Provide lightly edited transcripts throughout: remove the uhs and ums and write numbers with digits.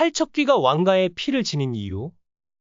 팔척귀가 왕가의 피를 지닌 이유.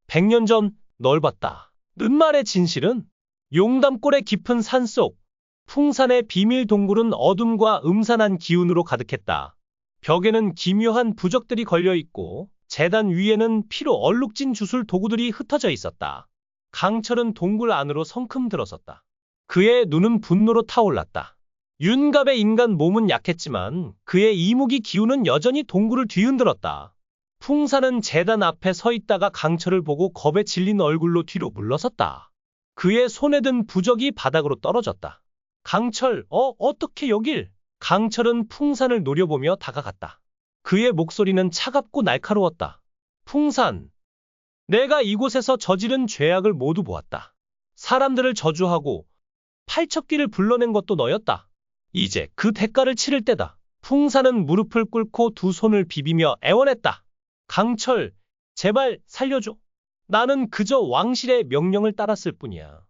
100년 전 널 봤다. 는 말의 진실은 용담골의 깊은 산속, 풍산의 비밀 동굴은 어둠과 음산한 기운으로 가득했다. 벽에는 기묘한 부적들이 걸려있고 재단 위에는 피로 얼룩진 주술 도구들이 흩어져 있었다. 강철은 동굴 안으로 성큼 들어섰다. 그의 눈은 분노로 타올랐다. 윤갑의 인간 몸은 약했지만 그의 이무기 기운은 여전히 동굴을 뒤흔들었다. 풍산은 재단 앞에 서 있다가 강철을 보고 겁에 질린 얼굴로 뒤로 물러섰다. 그의 손에 든 부적이 바닥으로 떨어졌다. 강철, 어떻게 여길? 강철은 풍산을 노려보며 다가갔다. 그의 목소리는 차갑고 날카로웠다. 풍산, 내가 이곳에서 저지른 죄악을 모두 보았다. 사람들을 저주하고 팔척귀를 불러낸 것도 너였다. 이제 그 대가를 치를 때다. 풍산은 무릎을 꿇고 두 손을 비비며 애원했다. 강철, 제발 살려줘. 나는 그저 왕실의 명령을 따랐을 뿐이야.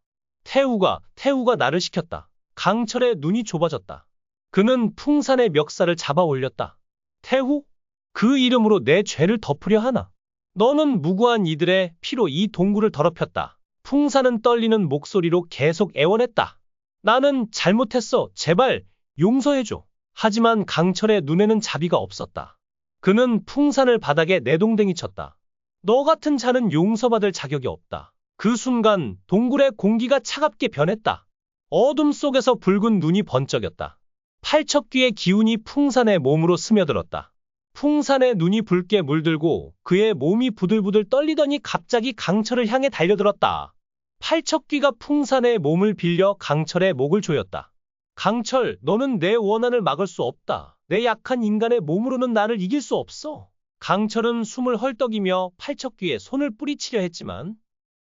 태우가 나를 시켰다. 강철의 눈이 좁아졌다. 그는 풍산의 멱살을 잡아 올렸다. 태후? 그 이름으로 내 죄를 덮으려 하나? 너는 무고한 이들의 피로 이 동굴을 더럽혔다. 풍산은 떨리는 목소리로 계속 애원했다. 나는 잘못했어. 제발 용서해줘. 하지만 강철의 눈에는 자비가 없었다. 그는 풍산을 바닥에 내동댕이 쳤다. 너 같은 자는 용서받을 자격이 없다. 그 순간 동굴의 공기가 차갑게 변했다. 어둠 속에서 붉은 눈이 번쩍였다. 팔척귀의 기운이 풍산의 몸으로 스며들었다. 풍산의 눈이 붉게 물들고 그의 몸이 부들부들 떨리더니 갑자기 강철을 향해 달려들었다. 팔척귀가 풍산의 몸을 빌려 강철의 목을 조였다. 강철, 너는 내 원한을 막을 수 없다. 내 약한 인간의 몸으로는 나를 이길 수 없어. 강철은 숨을 헐떡이며 팔척귀에 손을 뿌리치려 했지만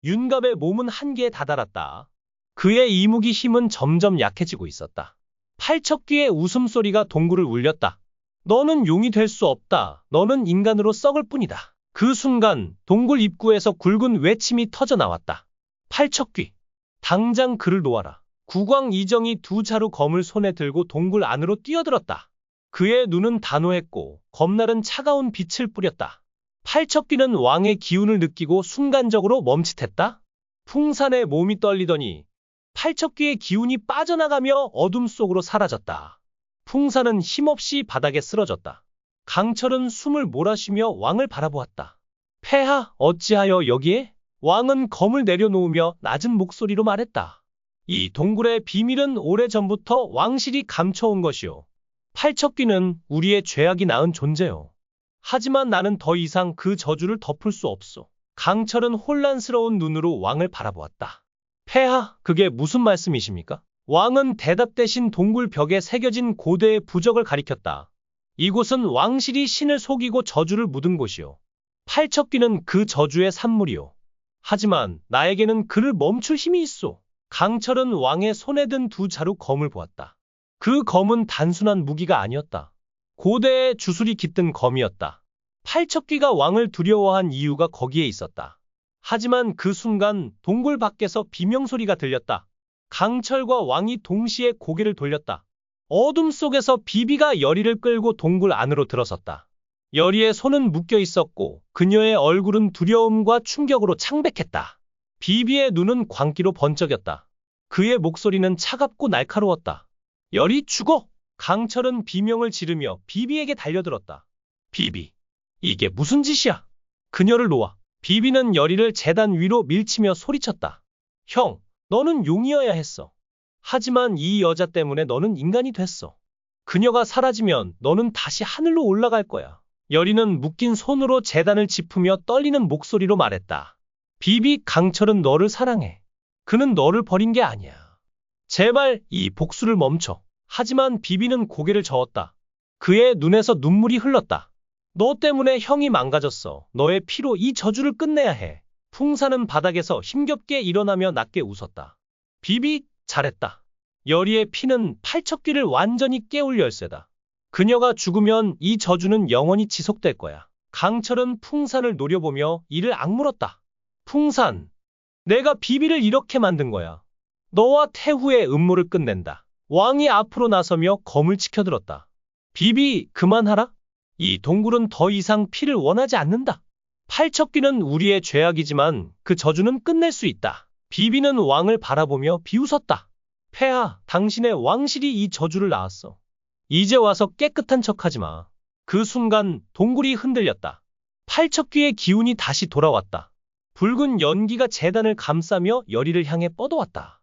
윤갑의 몸은 한계에 다다랐다. 그의 이무기 힘은 점점 약해지고 있었다. 팔척귀의 웃음소리가 동굴을 울렸다. 너는 용이 될 수 없다. 너는 인간으로 썩을 뿐이다. 그 순간 동굴 입구에서 굵은 외침이 터져 나왔다. 팔척귀, 당장 그를 놓아라. 국왕 이정이 두 자루 검을 손에 들고 동굴 안으로 뛰어들었다. 그의 눈은 단호했고 검날은 차가운 빛을 뿌렸다. 팔척귀는 왕의 기운을 느끼고 순간적으로 멈칫했다. 풍산의 몸이 떨리더니 팔척귀의 기운이 빠져나가며 어둠 속으로 사라졌다. 풍산은 힘없이 바닥에 쓰러졌다. 강철은 숨을 몰아쉬며 왕을 바라보았다. 폐하, 어찌하여 여기에? 왕은 검을 내려놓으며 낮은 목소리로 말했다. 이 동굴의 비밀은 오래전부터 왕실이 감춰온 것이오. 팔척귀는 우리의 죄악이 낳은 존재요. 하지만 나는 더 이상 그 저주를 덮을 수 없소. 강철은 혼란스러운 눈으로 왕을 바라보았다. 폐하, 그게 무슨 말씀이십니까? 왕은 대답 대신 동굴 벽에 새겨진 고대의 부적을 가리켰다. 이곳은 왕실이 신을 속이고 저주를 묻은 곳이오. 팔척귀는 그 저주의 산물이오. 하지만 나에게는 그를 멈출 힘이 있소. 강철은 왕의 손에 든 두 자루 검을 보았다. 그 검은 단순한 무기가 아니었다. 고대의 주술이 깃든 검이었다. 팔척귀가 왕을 두려워한 이유가 거기에 있었다. 하지만 그 순간 동굴 밖에서 비명소리가 들렸다. 강철과 왕이 동시에 고개를 돌렸다. 어둠 속에서 비비가 여리를 끌고 동굴 안으로 들어섰다. 여리의 손은 묶여 있었고 그녀의 얼굴은 두려움과 충격으로 창백했다. 비비의 눈은 광기로 번쩍였다. 그의 목소리는 차갑고 날카로웠다. 여리 죽어! 강철은 비명을 지르며 비비에게 달려들었다. 비비, 이게 무슨 짓이야? 그녀를 놓아. 비비는 여리를 재단 위로 밀치며 소리쳤다. 형, 너는 용이어야 했어. 하지만 이 여자 때문에 너는 인간이 됐어. 그녀가 사라지면 너는 다시 하늘로 올라갈 거야. 여리는 묶인 손으로 재단을 짚으며 떨리는 목소리로 말했다. 비비, 강철은 너를 사랑해. 그는 너를 버린 게 아니야. 제발 이 복수를 멈춰. 하지만 비비는 고개를 저었다. 그의 눈에서 눈물이 흘렀다. 너 때문에 형이 망가졌어. 너의 피로 이 저주를 끝내야 해. 풍산은 바닥에서 힘겹게 일어나며 낮게 웃었다. 비비, 잘했다. 여리의 피는 팔척귀를 완전히 깨울 열쇠다. 그녀가 죽으면 이 저주는 영원히 지속될 거야. 강철은 풍산을 노려보며 이를 악물었다. 풍산, 내가 비비를 이렇게 만든 거야. 너와 태후의 음모를 끝낸다. 왕이 앞으로 나서며 검을 치켜들었다. 비비, 그만하라. 이 동굴은 더 이상 피를 원하지 않는다. 팔척귀는 우리의 죄악이지만 그 저주는 끝낼 수 있다. 비비는 왕을 바라보며 비웃었다. 폐하, 당신의 왕실이 이 저주를 낳았어. 이제 와서 깨끗한 척하지 마. 그 순간 동굴이 흔들렸다. 팔척귀의 기운이 다시 돌아왔다. 붉은 연기가 제단을 감싸며 여리를 향해 뻗어왔다.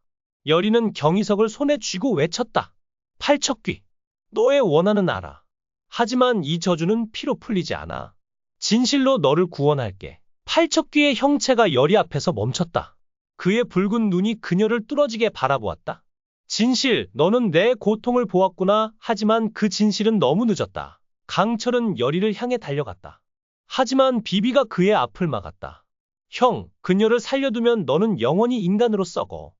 여리는 경이석을 손에 쥐고 외쳤다. 팔척귀, 너의 원한은 알아. 하지만 이 저주는 피로 풀리지 않아. 진실로 너를 구원할게. 팔척귀의 형체가 여리 앞에서 멈췄다. 그의 붉은 눈이 그녀를 뚫어지게 바라보았다. 진실, 너는 내 고통을 보았구나. 하지만 그 진실은 너무 늦었다. 강철은 여리를 향해 달려갔다. 하지만 비비가 그의 앞을 막았다. 형, 그녀를 살려두면 너는 영원히 인간으로 썩어.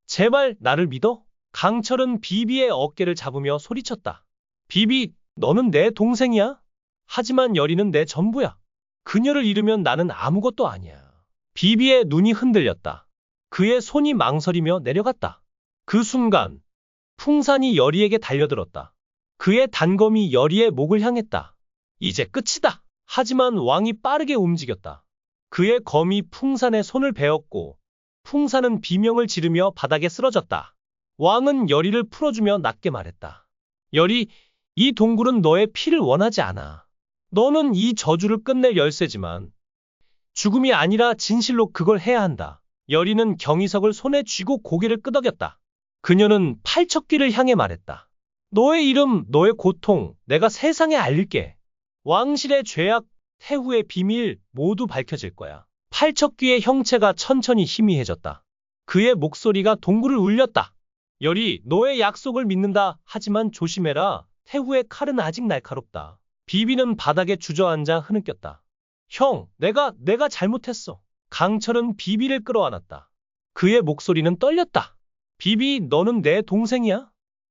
제발 나를 믿어? 강철은 비비의 어깨를 잡으며 소리쳤다. 비비, 너는 내 동생이야? 하지만 여리는 내 전부야. 그녀를 잃으면 나는 아무것도 아니야. 비비의 눈이 흔들렸다. 그의 손이 망설이며 내려갔다. 그 순간 풍산이 여리에게 달려들었다. 그의 단검이 여리의 목을 향했다. 이제 끝이다. 하지만 왕이 빠르게 움직였다. 그의 검이 풍산의 손을 베었고 풍산은 비명을 지르며 바닥에 쓰러졌다. 왕은 여리를 풀어주며 낮게 말했다. 여리, 이 동굴은 너의 피를 원하지 않아. 너는 이 저주를 끝낼 열쇠지만 죽음이 아니라 진실로 그걸 해야 한다. 여리는 경이석을 손에 쥐고 고개를 끄덕였다. 그녀는 팔척귀를 향해 말했다. 너의 이름, 너의 고통, 내가 세상에 알릴게. 왕실의 죄악, 태후의 비밀 모두 밝혀질 거야. 팔척귀의 형체가 천천히 희미해졌다. 그의 목소리가 동굴을 울렸다. 여리, 너의 약속을 믿는다. 하지만 조심해라. 태후의 칼은 아직 날카롭다. 비비는 바닥에 주저앉아 흐느꼈다. 형, 내가 잘못했어. 강철은 비비를 끌어안았다. 그의 목소리는 떨렸다. 비비, 너는 내 동생이야?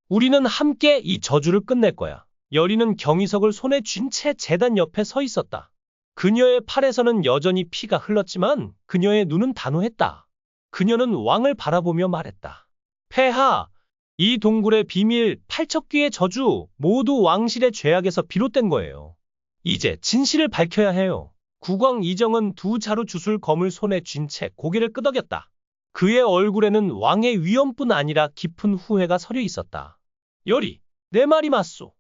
우리는 함께 이 저주를 끝낼 거야. 여리는 경이석을 손에 쥔 채 제단 옆에 서 있었다. 그녀의 팔에서는 여전히 피가 흘렀지만 그녀의 눈은 단호했다. 그녀는 왕을 바라보며 말했다. 폐하, 이 동굴의 비밀, 팔척귀의 저주 모두 왕실의 죄악에서 비롯된 거예요. 이제 진실을 밝혀야 해요. 국왕 이정은 두 자루 주술 검을 손에 쥔 채 고개를 끄덕였다. 그의 얼굴에는 왕의 위엄뿐 아니라 깊은 후회가 서려 있었다. 여리, 내 말이 맞소.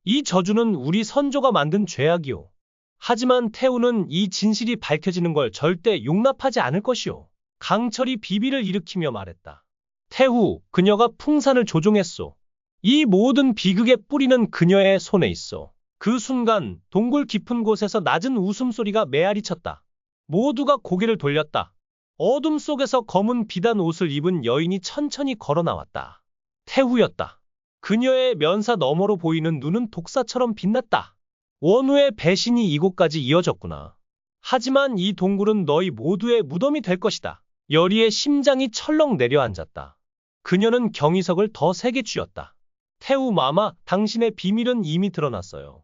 이 저주는 우리 선조가 만든 죄악이오. 하지만 태우는 이 진실이 밝혀지는 걸 절대 용납하지 않을 것이오. 강철이 비비를 일으키며 말했다. 태후, 그녀가 풍산을 조종했소. 이 모든 비극의 뿌리는 그녀의 손에 있어. 그 순간 동굴 깊은 곳에서 낮은 웃음소리가 메아리쳤다. 모두가 고개를 돌렸다. 어둠 속에서 검은 비단 옷을 입은 여인이 천천히 걸어 나왔다. 태후였다. 그녀의 면사 너머로 보이는 눈은 독사처럼 빛났다. 원우의 배신이 이곳까지 이어졌구나. 하지만 이 동굴은 너희 모두의 무덤이 될 것이다. 여리의 심장이 철렁 내려앉았다. 그녀는 경이석을 더 세게 쥐었다. 태우 마마, 당신의 비밀은 이미 드러났어요.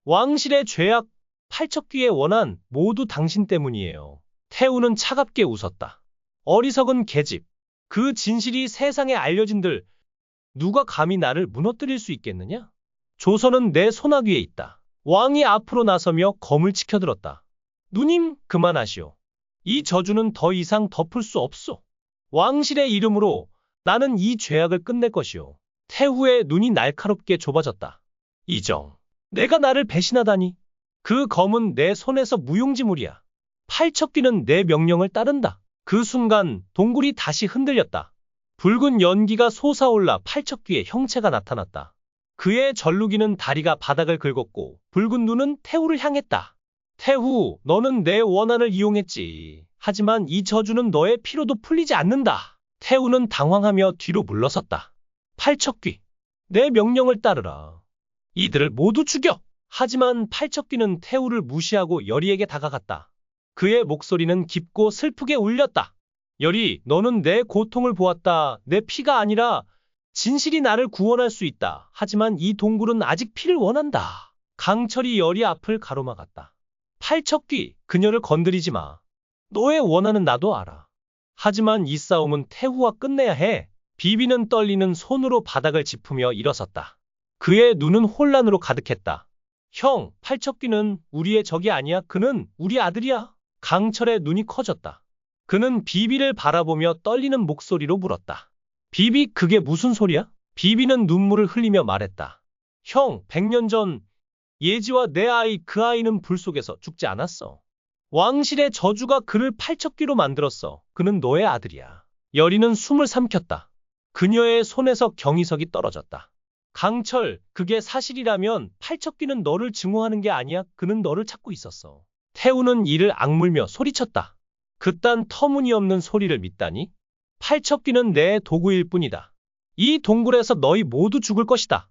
왕실의 죄악, 팔척귀의 원한 모두 당신 때문이에요. 태우는 차갑게 웃었다. 어리석은 계집. 그 진실이 세상에 알려진들 누가 감히 나를 무너뜨릴 수 있겠느냐? 조선은 내 손아귀에 있다. 왕이 앞으로 나서며 검을 치켜들었다. 누님, 그만하시오. 이 저주는 더 이상 덮을 수 없소. 왕실의 이름으로 나는 이 죄악을 끝낼 것이오. 태후의 눈이 날카롭게 좁아졌다. 이정, 내가 나를 배신하다니. 그 검은 내 손에서 무용지물이야. 팔척귀는 내 명령을 따른다. 그 순간 동굴이 다시 흔들렸다. 붉은 연기가 솟아올라 팔척귀의 형체가 나타났다. 그의 절루기는 다리가 바닥을 긁었고 붉은 눈은 태후를 향했다. 태후, 너는 내 원한을 이용했지. 하지만 이 저주는 너의 피로도 풀리지 않는다. 태후는 당황하며 뒤로 물러섰다. 팔척귀, 내 명령을 따르라. 이들을 모두 죽여! 하지만 팔척귀는 태후를 무시하고 여리에게 다가갔다. 그의 목소리는 깊고 슬프게 울렸다. 여리, 너는 내 고통을 보았다. 내 피가 아니라 진실이 나를 구원할 수 있다. 하지만 이 동굴은 아직 피를 원한다. 강철이 여리 앞을 가로막았다. 팔척귀, 그녀를 건드리지 마. 너의 원한은 나도 알아. 하지만 이 싸움은 태후와 끝내야 해. 비비는 떨리는 손으로 바닥을 짚으며 일어섰다. 그의 눈은 혼란으로 가득했다. 형, 팔척귀는 우리의 적이 아니야. 그는 우리 아들이야. 강철의 눈이 커졌다. 그는 비비를 바라보며 떨리는 목소리로 물었다. 비비, 그게 무슨 소리야? 비비는 눈물을 흘리며 말했다. 형, 100년 전 예지와 내 아이, 그 아이는 불 속에서 죽지 않았어. 왕실의 저주가 그를 팔척귀로 만들었어. 그는 너의 아들이야. 여리는 숨을 삼켰다. 그녀의 손에서 경이석이 떨어졌다. 강철, 그게 사실이라면 팔척귀는 너를 증오하는 게 아니야. 그는 너를 찾고 있었어. 태우는 이를 악물며 소리쳤다. 그딴 터무니없는 소리를 믿다니? 팔척귀는 내 도구일 뿐이다. 이 동굴에서 너희 모두 죽을 것이다.